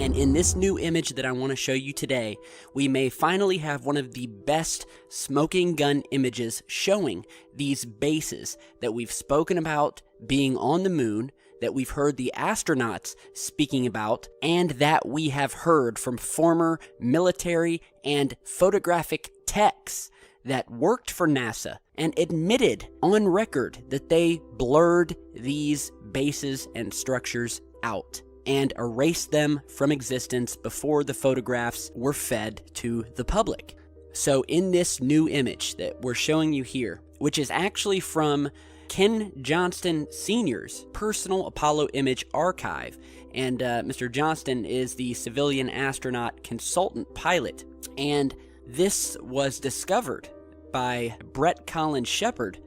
And in this new image that I want to show you today, we may finally have one of the best smoking gun images showing these bases that we've spoken about being on the moon, that we've heard the astronauts speaking about, and that we have heard from former military and photographic techs that worked for NASA and admitted on record that they blurred these bases and structures out and erased them from existence before the photographs were fed to the public. So in this new image that we're showing you here, which is actually from Ken Johnston Sr.'s personal Apollo image archive, and Mr. Johnston is the civilian astronaut consultant pilot, and this was discovered by Brett Collins Shepard,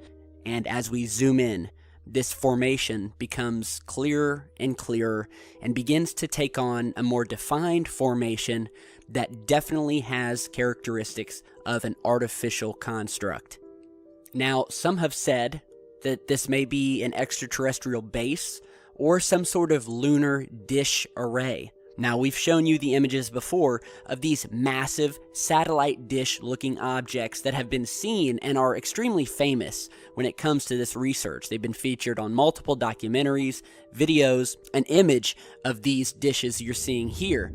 and as we zoom in, this formation becomes clearer and clearer and begins to take on a more defined formation that definitely has characteristics of an artificial construct. Now, some have said that this may be an extraterrestrial base or some sort of lunar dish array. Now, we've shown you the images before of these massive satellite dish-looking objects that have been seen and are extremely famous when it comes to this research. They've been featured on multiple documentaries, videos. An image of these dishes you're seeing here.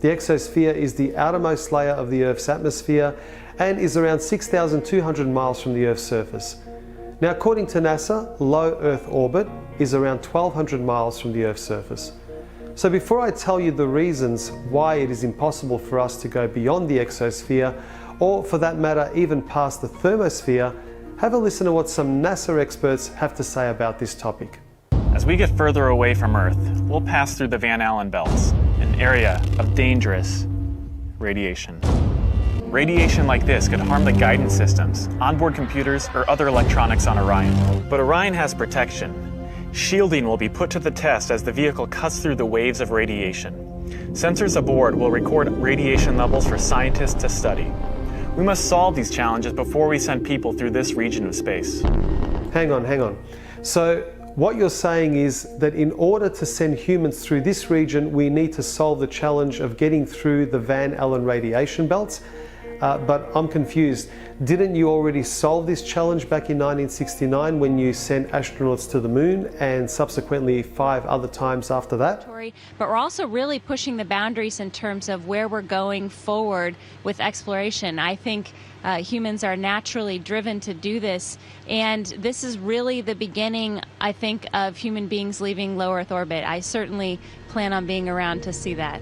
The exosphere is the outermost layer of the Earth's atmosphere and is around 6,200 miles from the Earth's surface. Now, according to NASA, low Earth orbit is around 1,200 miles from the Earth's surface. So before I tell you the reasons why it is impossible for us to go beyond the exosphere, or for that matter, even past the thermosphere, have a listen to what some NASA experts have to say about this topic. As we get further away from Earth, we'll pass through the Van Allen belts, an area of dangerous radiation. Radiation like this could harm the guidance systems, onboard computers, or other electronics on Orion. But Orion has protection. Shielding will be put to the test as the vehicle cuts through the waves of radiation. Sensors aboard will record radiation levels for scientists to study. We must solve these challenges before we send people through this region of space. Hang on. So what you're saying is that in order to send humans through this region, we need to solve the challenge of getting through the Van Allen radiation belts. But I'm confused. Didn't you already solve this challenge back in 1969 when you sent astronauts to the moon and subsequently 5 other times after that? But we're also really pushing the boundaries in terms of where we're going forward with exploration. I think humans are naturally driven to do this, and this is really the beginning, I think, of human beings leaving low Earth orbit. I certainly plan on being around to see that.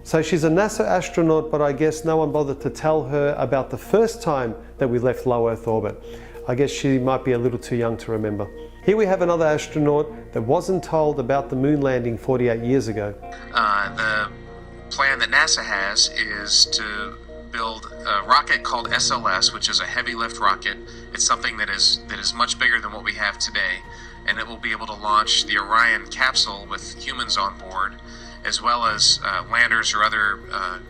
So she's a NASA astronaut, but I guess no one bothered to tell her about the first time that we left low Earth orbit. I guess she might be a little too young to remember. Here we have another astronaut that wasn't told about the moon landing 48 years ago. The plan that NASA has is to build a rocket called SLS, which is a heavy lift rocket. It's something that is much bigger than what we have today, and it will be able to launch the Orion capsule with humans on board, as well as landers or other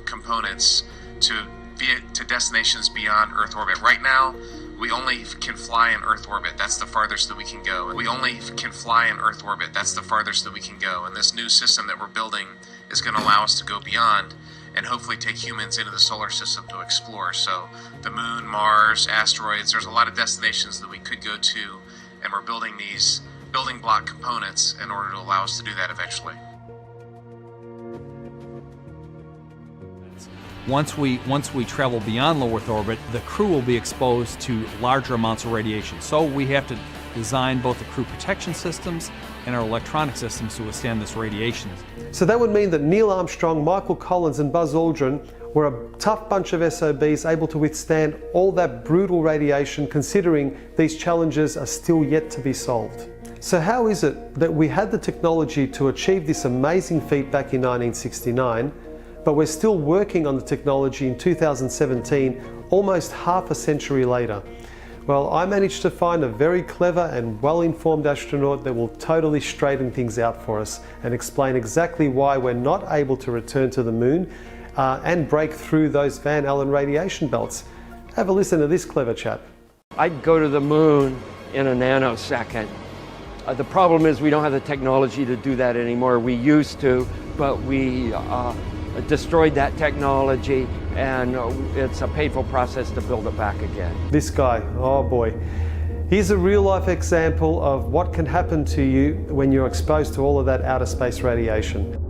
components to destinations beyond Earth orbit. Right now, we only can fly in Earth orbit. That's the farthest that we can go. We only can fly in Earth orbit. That's the farthest that we can go. And this new system that we're building is going to allow us to go beyond and hopefully take humans into the solar system to explore. So the moon, Mars, asteroids, there's a lot of destinations that we could go to, and we're building these building block components in order to allow us to do that eventually. Once we travel beyond low Earth orbit, the crew will be exposed to larger amounts of radiation. So we have to designed both the crew protection systems and our electronic systems to withstand this radiation. So that would mean that Neil Armstrong, Michael Collins and Buzz Aldrin were a tough bunch of SOBs able to withstand all that brutal radiation, considering these challenges are still yet to be solved. So how is it that we had the technology to achieve this amazing feat back in 1969, but we're still working on the technology in 2017, almost half a century later? Well, I managed to find a very clever and well-informed astronaut that will totally straighten things out for us and explain exactly why we're not able to return to the moon and break through those Van Allen radiation belts. Have a listen to this clever chap. I'd go to the moon in a nanosecond. The problem is we don't have the technology to do that anymore. We used to, but we destroyed that technology, and it's a painful process to build it back again. This guy, oh boy. Here's a real-life example of what can happen to you when you're exposed to all of that outer space radiation.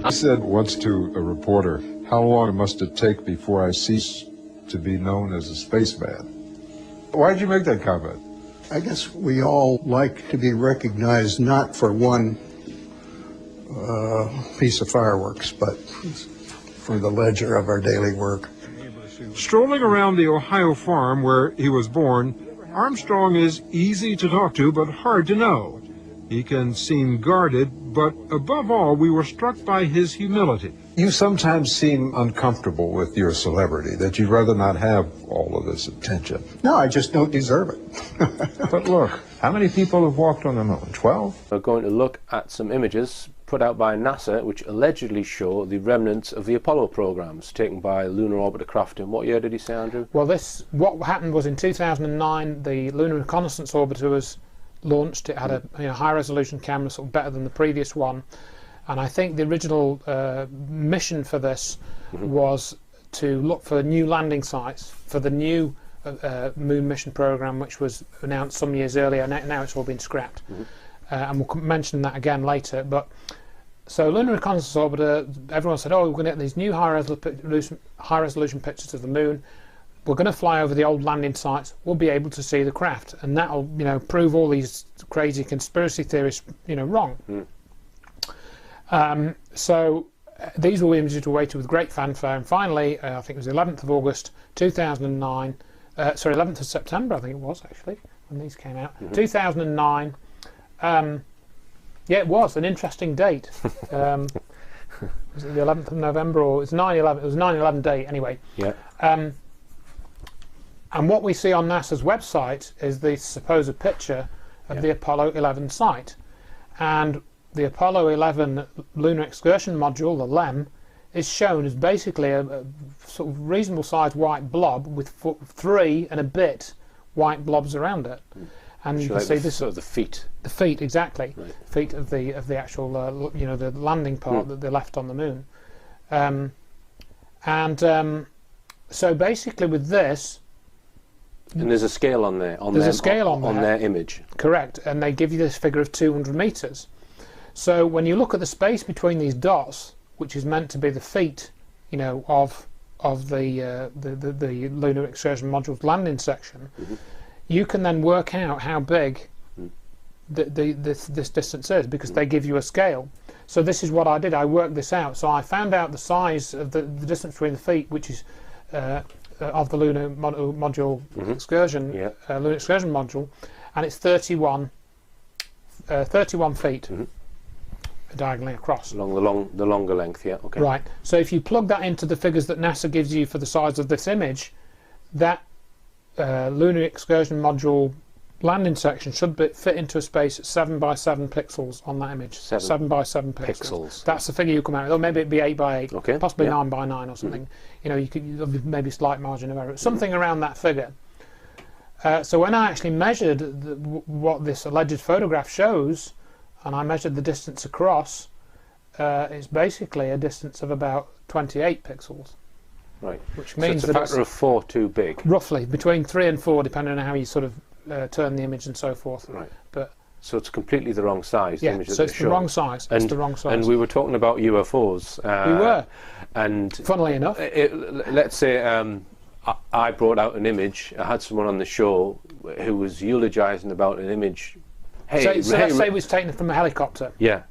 I said once to a reporter, how long must it take before I cease to be known as a spaceman? Why did you make that comment? I guess we all like to be recognized not for one piece of fireworks, but for the ledger of our daily work. Strolling around the Ohio farm where he was born, Armstrong is easy to talk to but hard to know. He can seem guarded, but above all, we were struck by his humility. You sometimes seem uncomfortable with your celebrity, that you'd rather not have all of this attention. No, I just don't deserve it. But look, how many people have walked on the moon? 12? We're going to look at some images put out by NASA which allegedly show the remnants of the Apollo programs taken by lunar orbiter craft. In what year did he say, Andrew? Well, what happened was in 2009 the Lunar Reconnaissance Orbiter was launched. It had a high resolution camera, sort of better than the previous one, and I think the original mission for this was to look for new landing sites for the new moon mission program, which was announced some years earlier. Now it's all been scrapped, and we'll mention that again later. But so Lunar Reconnaissance Orbiter, everyone said, oh, we're going to get these new high resolution pictures of the moon. We're going to fly over the old landing sites. We'll be able to see the craft, and that'll, prove all these crazy conspiracy theorists, wrong. So these were images awaited with great fanfare, and finally, I think it was the 11th of August 2009. Sorry, 11th of September, I think it was actually when these came out. 2009. Yeah, it was an interesting date. Was it the 11th of November, or it's 9/11? It was 9/11 date anyway. Yeah. And what we see on NASA's website is the supposed picture of the Apollo 11 site. And the Apollo 11 Lunar Excursion Module, the LEM, is shown as basically a sort of reasonable sized white blob with 3 and a bit white blobs around it. And you can see this sort of the feet. The feet, exactly. Right. Feet of the actual, the landing part that they left on the moon. So basically with this, And there's a scale on there. There's a scale on their image. Correct, and they give you this figure of 200 meters. So when you look at the space between these dots, which is meant to be the feet, you know, of the lunar excursion module's landing section, you can then work out how big this distance is, because they give you a scale. So this is what I did. I worked this out. So I found out the size of the distance between the feet, which is of the lunar module excursion, lunar excursion module, and it's 31 feet diagonally across. Along the longer length, yeah. Okay. Right. So if you plug that into the figures that NASA gives you for the size of this image, that lunar excursion module landing section should fit into a space at 7 by 7 pixels on that image. 7 by 7 pixels. That's the figure you come out with. Or maybe it'd be 8 by 8, possibly 9 by 9 or something. You know, you could maybe slight margin of error, something around that figure. So when I actually measured what this alleged photograph shows, and I measured the distance across, it's basically a distance of about 28 pixels. Right. Which means so it's a factor of 4 too big. Roughly between 3 and 4, depending on how you sort of turn the image and so forth. Right. But so it's completely the wrong size. Yeah. The image So it's the wrong size. It's the wrong size. And we were talking about UFOs. We were. And funnily enough, let's say I brought out an image. I had someone on the show who was eulogising about an image. Hey, let's say it was taken from a helicopter. Yeah.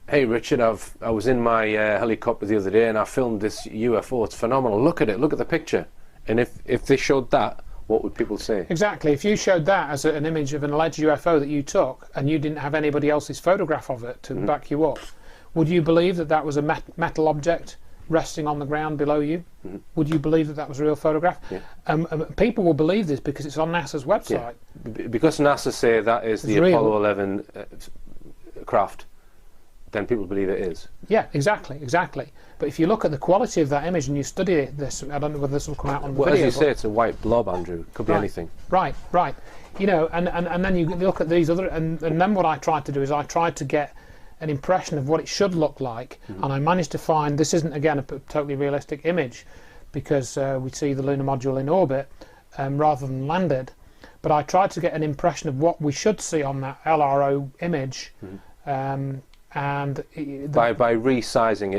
Hey Richard, I was in my helicopter the other day and I filmed this UFO. It's phenomenal. Look at it. Look at the picture. And if they showed that, what would people say? Exactly. If you showed that as an image of an alleged UFO that you took and you didn't have anybody else's photograph of it to back you up, would you believe that that was a metal object resting on the ground below you? Would you believe that that was a real photograph? People will believe this because it's on NASA's website. Because NASA say that is the Apollo 11 craft, then people believe it is. Yeah, exactly. But if you look at the quality of that image and you study this, I don't know whether this will come out on the video. As you say, it's a white blob, Andrew. Could be anything. Right. You know, and then you look at these other, and then what I tried to do is I tried to get an impression of what it should look like, and I managed to find, this isn't again a totally realistic image, because we see the lunar module in orbit rather than landed, but I tried to get an impression of what we should see on that LRO image. And by resizing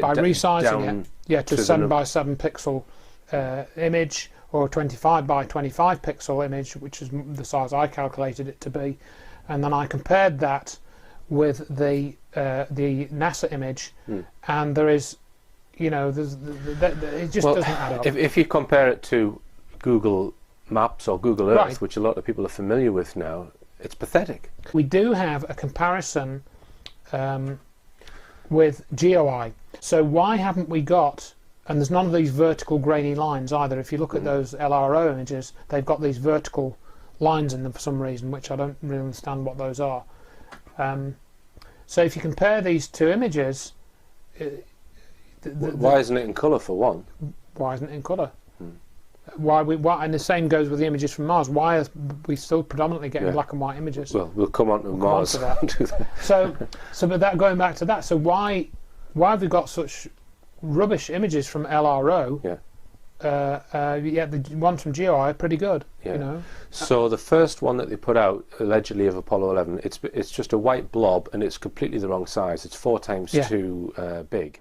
it, to 7 by 7 pixel image, or 25 by 25 pixel image, which is the size I calculated it to be, and then I compared that with the NASA image, and there is, you know, it just doesn't add up. If you compare it to Google Maps or Google Earth, which a lot of people are familiar with now, it's pathetic. We do have a comparison with GeoEye. So why haven't we got, and there's none of these vertical grainy lines either. If you look at those LRO images, they've got these vertical lines in them for some reason, which I don't really understand what those are. So if you compare these two images, why isn't it in colour for one? Why isn't it in colour? Why, and the same goes with the images from Mars. Why are we still predominantly getting black and white images? Well, we'll come on to Mars. So but that, going back to that, so why have we got such rubbish images from LRO? The ones from GeoEye are pretty good. You know. So the first one that they put out, allegedly of Apollo 11, it's just a white blob, and it's completely the wrong size. It's 4 times too big.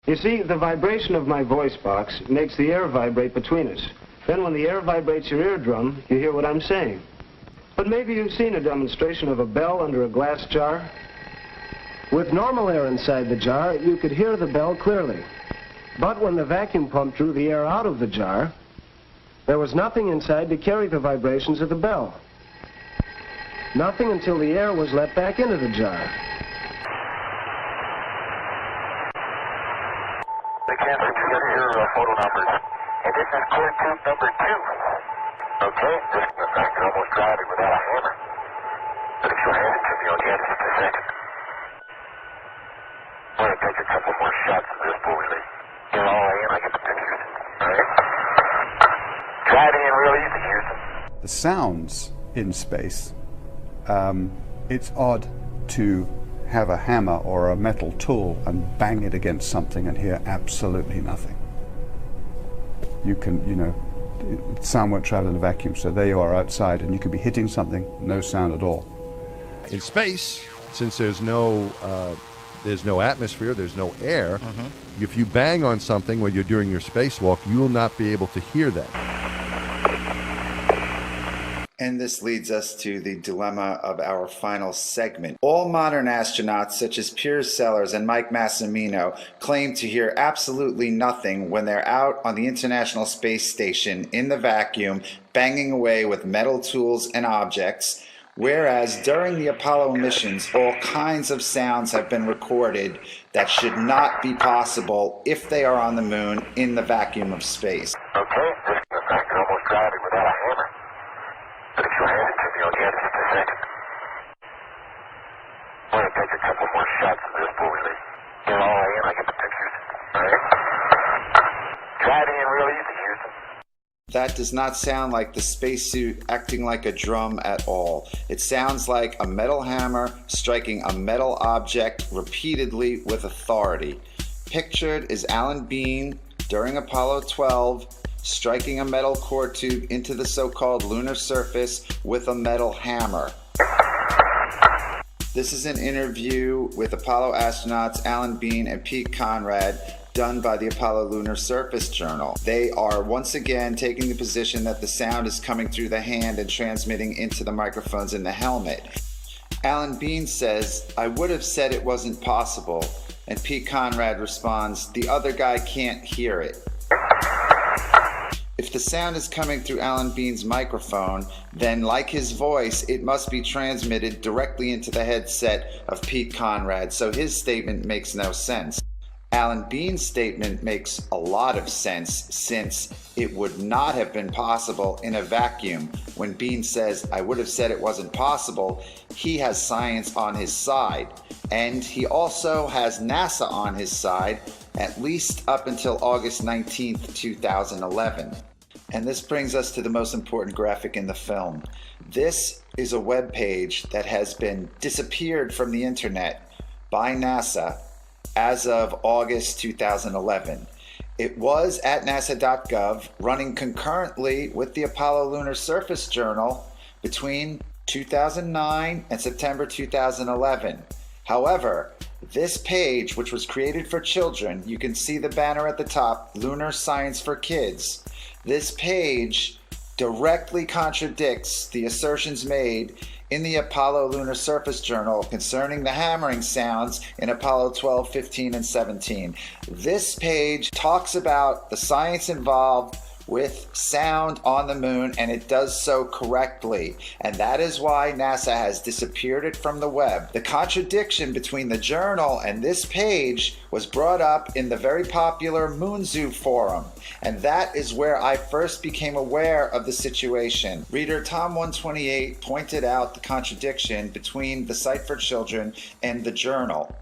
You see, the vibration of my voice box makes the air vibrate between us. Then when the air vibrates your eardrum, you hear what I'm saying. But maybe you've seen a demonstration of a bell under a glass jar. With normal air inside the jar, you could hear the bell clearly. But when the vacuum pump drew the air out of the jar, there was nothing inside to carry the vibrations of the bell. Nothing until the air was let back into the jar. The camera, you got your photo numbers. And this is core tube number 2. Okay, just the fact you're almost driving without a hammer. But if you'll hand it to me, I'll get it in a second. I'm going to take a couple more shots of this before we leave. Get all in, I get the pictures. Alright? Driving in real easy, Houston. The sounds in space, it's odd to have a hammer or a metal tool and bang it against something and hear absolutely nothing. You can, sound won't travel in a vacuum, so there you are outside and you could be hitting something, no sound at all. In space, since there's no atmosphere, there's no air, if you bang on something when you're doing your spacewalk, you will not be able to hear that. And this leads us to the dilemma of our final segment. All modern astronauts, such as Piers Sellers and Mike Massimino, claim to hear absolutely nothing when they're out on the International Space Station in the vacuum, banging away with metal tools and objects, whereas during the Apollo missions, all kinds of sounds have been recorded that should not be possible if they are on the moon in the vacuum of space. Okay, just the fact you're almost driving without a hammer. But if you'll hand it to me, I'll get it in a second. I'm going to take a couple more shots of this before we leave. Get all in, I get the pictures. Alright? Driving in real easy, Houston. That does not sound like the spacesuit acting like a drum at all. It sounds like a metal hammer striking a metal object repeatedly with authority. Pictured is Alan Bean during Apollo 12 striking a metal core tube into the so-called lunar surface with a metal hammer. This is an interview with Apollo astronauts Alan Bean and Pete Conrad done by the Apollo Lunar Surface Journal. They are once again taking the position that the sound is coming through the hand and transmitting into the microphones in the helmet. Alan Bean says, "I would have said it wasn't possible," and Pete Conrad responds, "The other guy can't hear it." If the sound is coming through Alan Bean's microphone, then like his voice, it must be transmitted directly into the headset of Pete Conrad, so his statement makes no sense. Alan Bean's statement makes a lot of sense, since it would not have been possible in a vacuum. When Bean says, "I would have said it wasn't possible," he has science on his side. And he also has NASA on his side, at least up until August 19th, 2011. And this brings us to the most important graphic in the film. This is a web page that has been disappeared from the internet by NASA as of August 2011. It was at nasa.gov, running concurrently with the Apollo Lunar Surface Journal between 2009 and September 2011. However, this page, which was created for children, you can see the banner at the top, Lunar Science for Kids. This page directly contradicts the assertions made in the Apollo Lunar Surface Journal concerning the hammering sounds in Apollo 12, 15, and 17. This page talks about the science involved with sound on the moon, and it does so correctly. And that is why NASA has disappeared it from the web. The contradiction between the journal and this page was brought up in the very popular Moon Zoo forum, and that is where I first became aware of the situation. Reader Tom128 pointed out the contradiction between the site for children and the journal,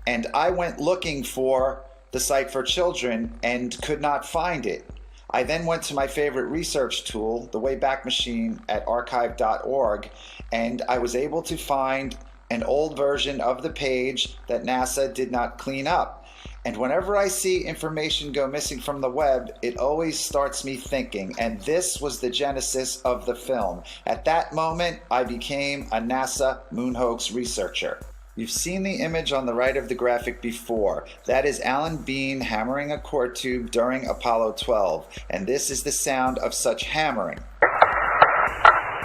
and I went looking for the site for children and could not find it. I then went to my favorite research tool, the Wayback Machine at archive.org, and I was able to find an old version of the page that NASA did not clean up. And whenever I see information go missing from the web, it always starts me thinking, and this was the genesis of the film. At that moment, I became a NASA moon hoax researcher. You've seen the image on the right of the graphic before. That is Alan Bean hammering a core tube during Apollo 12, and this is the sound of such hammering.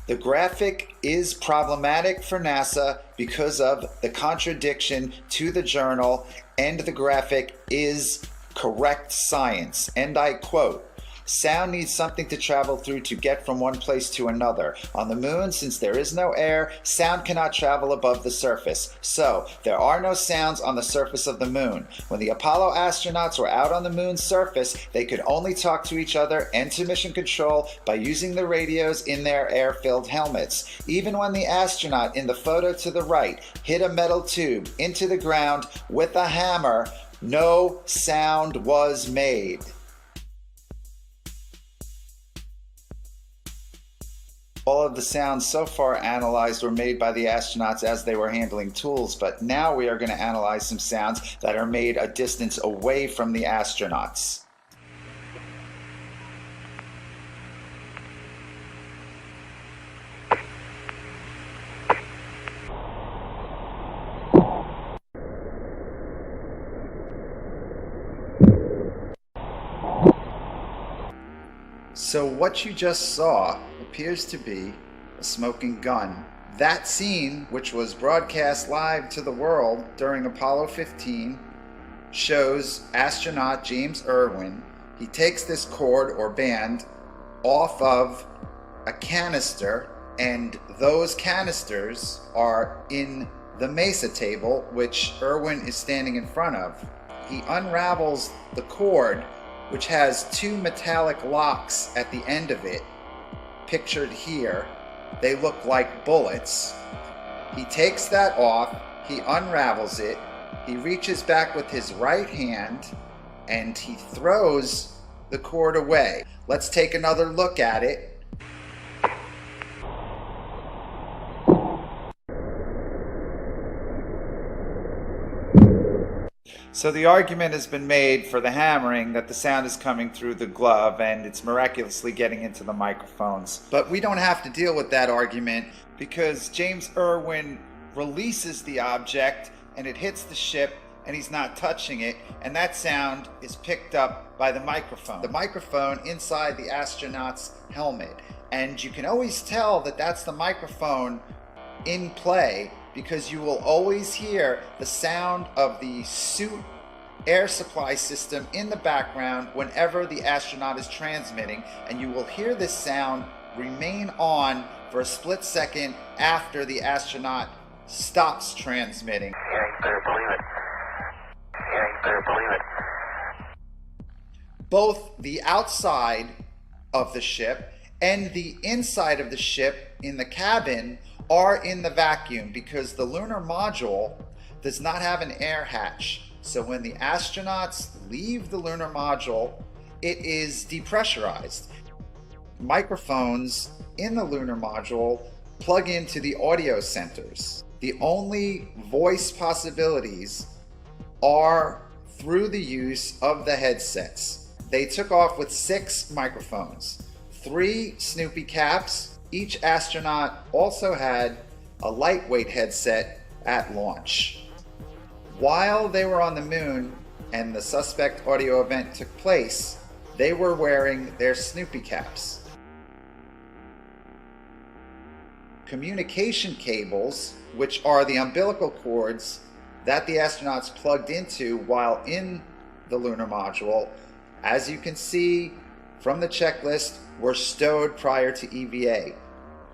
The graphic is problematic for NASA because of the contradiction to the journal, and the graphic is correct science. And I quote, "Sound needs something to travel through to get from one place to another. On the moon, since there is no air, sound cannot travel above the surface. So, there are no sounds on the surface of the moon. When the Apollo astronauts were out on the moon's surface, they could only talk to each other and to mission control by using the radios in their air-filled helmets. Even when the astronaut in the photo to the right hit a metal tube into the ground with a hammer, no sound was made." All of the sounds so far analyzed were made by the astronauts as they were handling tools, but now we are going to analyze some sounds that are made a distance away from the astronauts. So what you just saw appears to be a smoking gun. That scene, which was broadcast live to the world during Apollo 15, shows astronaut James Irwin. He takes this cord or band off of a canister, and those canisters are in the mesa table, which Irwin is standing in front of. He unravels the cord, which has two metallic locks at the end of it, pictured here. They look like bullets. He takes that off, he unravels it, he reaches back with his right hand, and he throws the cord away. Let's take another look at it. So the argument has been made for the hammering that the sound is coming through the glove and it's miraculously getting into the microphones. But we don't have to deal with that argument because James Irwin releases the object and it hits the ship and he's not touching it, and that sound is picked up by the microphone inside the astronaut's helmet. And you can always tell that that's the microphone in play because you will always hear the sound of the suit air supply system in the background whenever the astronaut is transmitting, and you will hear this sound remain on for a split second after the astronaut stops transmitting. Yeah, you better believe it. Yeah, you better believe it. Both the outside of the ship and the inside of the ship in the cabin are in the vacuum because the lunar module does not have an air hatch. So when the astronauts leave the lunar module, it is depressurized. Microphones in the lunar module plug into the audio centers. The only voice possibilities are through the use of the headsets. They took off with 6 microphones, 3 Snoopy caps. Each astronaut also had a lightweight headset at launch. While they were on the moon and the suspect audio event took place, they were wearing their Snoopy caps. Communication cables, which are the umbilical cords that the astronauts plugged into while in the lunar module, as you can see from the checklist, were stowed prior to EVA.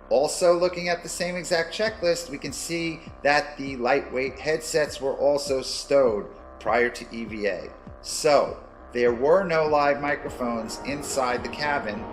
Also, looking at the same exact checklist, we can see that the lightweight headsets were also stowed prior to EVA. So, there were no live microphones inside the cabin.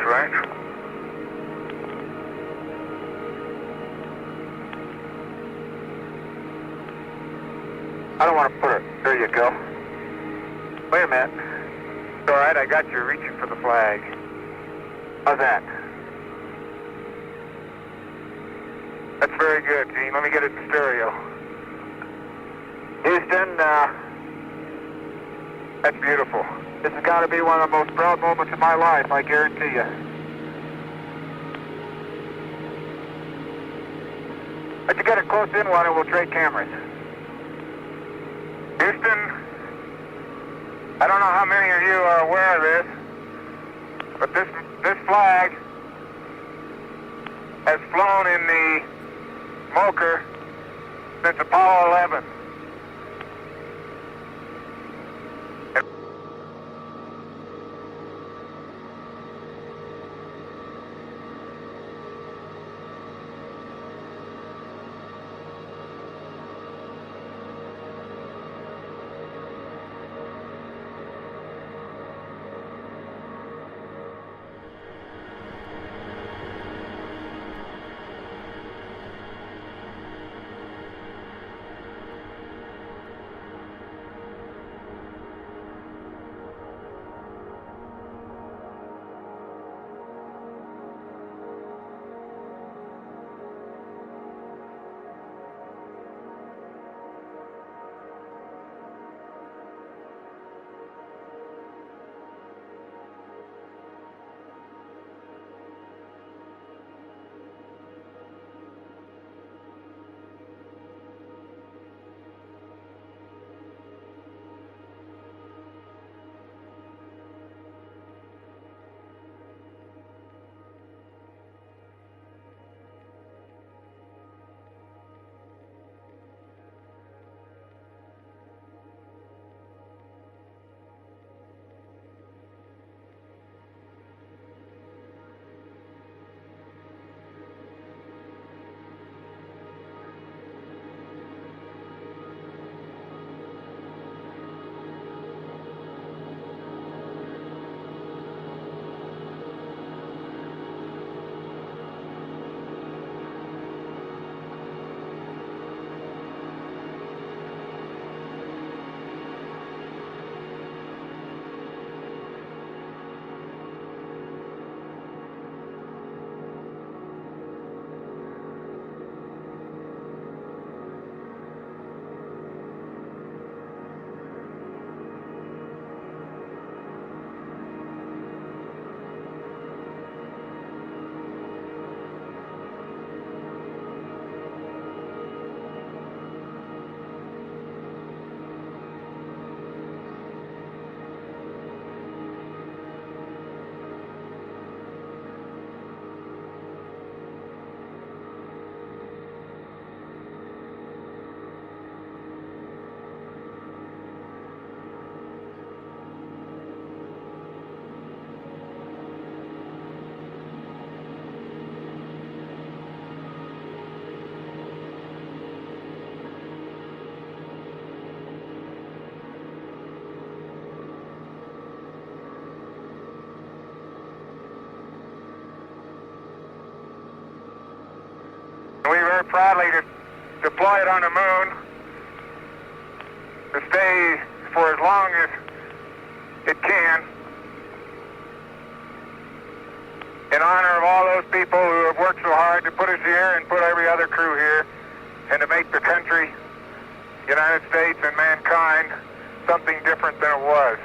Right. I don't want to put it. There you go. Wait a minute. It's all right, I got you reaching for the flag. How's that? That's very good, Gene. Let me get it in stereo. Houston, that's beautiful. This has got to be one of the most proud moments of my life, I guarantee you. Let's get a close-in one and we'll trade cameras. Houston, I don't know how many of you are aware of this, but this flag has flown in the smoker since Apollo 11. We very proudly deploy it on the moon to stay for as long as it can in honor of all those people who have worked so hard to put us here and put every other crew here and to make the country, United States, and mankind something different than it was.